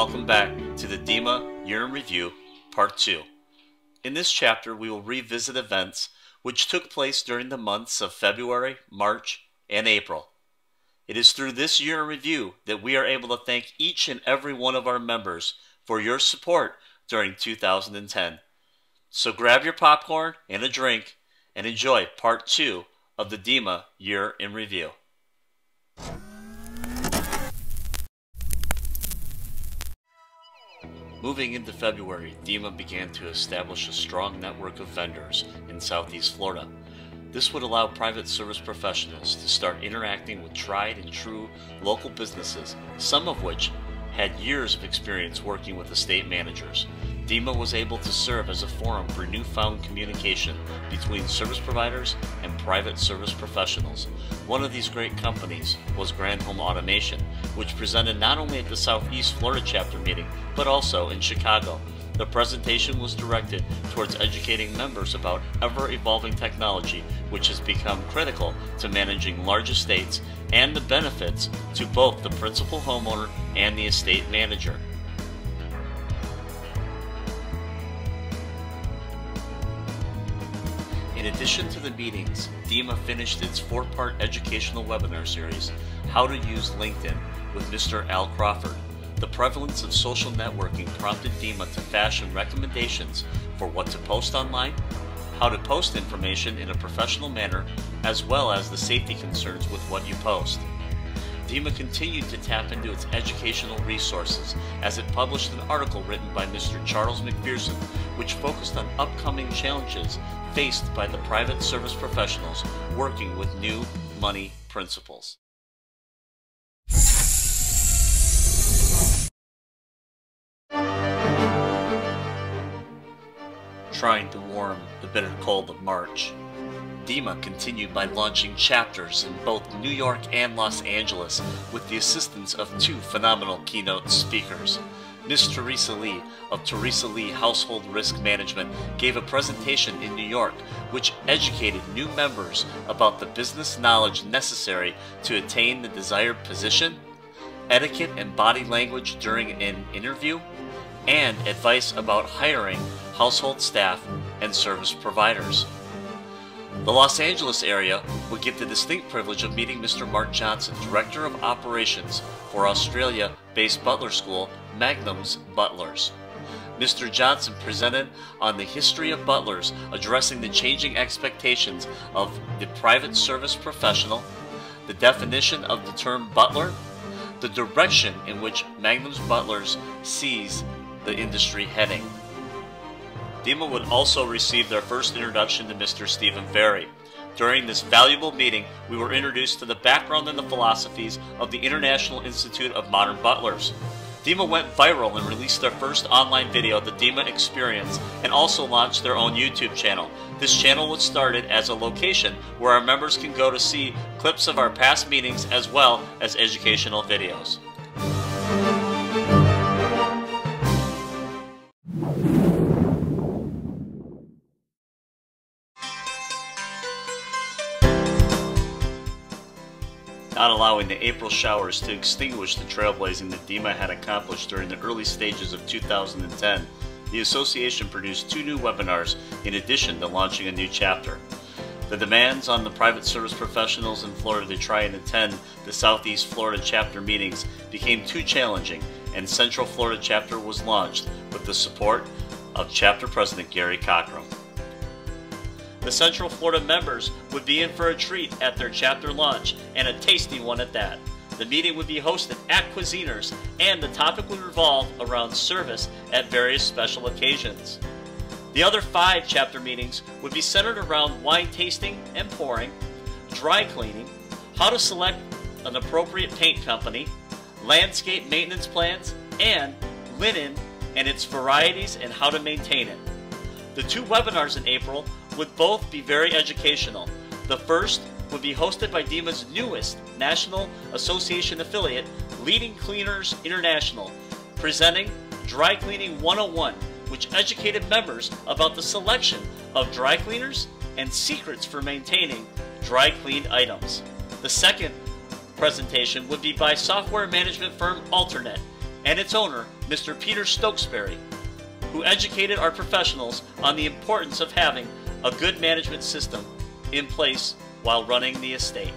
welcome back to the DEMA Year in Review, Part 2. In this chapter, we will revisit events which took place during the months of February, March, and April. It is through this year in review that we are able to thank each and every one of our members for your support during 2010. So grab your popcorn and a drink and enjoy Part 2 of the DEMA Year in Review. Moving into February, DEMA began to establish a strong network of vendors in Southeast Florida. This would allow private service professionals to start interacting with tried and true local businesses, some of which had years of experience working with estate managers. DEMA was able to serve as a forum for newfound communication between service providers and private service professionals. One of these great companies was Grand Home Automation, which presented not only at the Southeast Florida chapter meeting, but also in Chicago. The presentation was directed towards educating members about ever-evolving technology, which has become critical to managing large estates, and the benefits to both the principal homeowner and the estate manager. In addition to the meetings, DEMA finished its 4-part educational webinar series, How to Use LinkedIn, with Mr. Al Crawford. The prevalence of social networking prompted DEMA to fashion recommendations for what to post online, how to post information in a professional manner, as well as the safety concerns with what you post. DEMA continued to tap into its educational resources as it published an article written by Mr. Charles McPherson, which focused on upcoming challenges faced by the private service professionals working with new money principles. Trying to warm the bitter cold of March, DEMA continued by launching chapters in both New York and Los Angeles with the assistance of 2 phenomenal keynote speakers. Ms. Teresa Lee of Teresa Lee Household Risk Management gave a presentation in New York which educated new members about the business knowledge necessary to attain the desired position, etiquette and body language during an interview, and advice about hiring household staff and service providers. The Los Angeles area would get the distinct privilege of meeting Mr. Mark Johnson, Director of Operations for Australia-based butler school, Magnum's Butlers. Mr. Johnson presented on the history of butlers, addressing the changing expectations of the private service professional, the definition of the term butler, the direction in which Magnum's Butlers sees the industry heading. DEMA would also receive their first introduction to Mr. Stephen Ferry. During this valuable meeting, we were introduced to the background and the philosophies of the International Institute of Modern Butlers. DEMA went viral and released their first online video, The DEMA Experience, and also launched their own YouTube channel. This channel was started as a location where our members can go to see clips of our past meetings as well as educational videos. Not allowing the April showers to extinguish the trailblazing that DEMA had accomplished during the early stages of 2010, the association produced 2 new webinars in addition to launching a new chapter. The demands on the private service professionals in Florida to try and attend the Southeast Florida chapter meetings became too challenging, and Central Florida chapter was launched with the support of chapter president Gary Cockrum. The Central Florida members would be in for a treat at their chapter launch, and a tasty one at that. The meeting would be hosted at Cuisiners, and the topic would revolve around service at various special occasions. The other 5 chapter meetings would be centered around wine tasting and pouring, dry cleaning, how to select an appropriate paint company, landscape maintenance plans, and linen and its varieties and how to maintain it. The 2 webinars in April would both be very educational. The first would be hosted by DEMA's newest National Association affiliate, Leading Cleaners International, presenting Dry Cleaning 101, which educated members about the selection of dry cleaners and secrets for maintaining dry cleaned items. The second presentation would be by software management firm Alternet, and its owner, Mr. Peter Stokesbury, who educated our professionals on the importance of having a good management system in place while running the estate.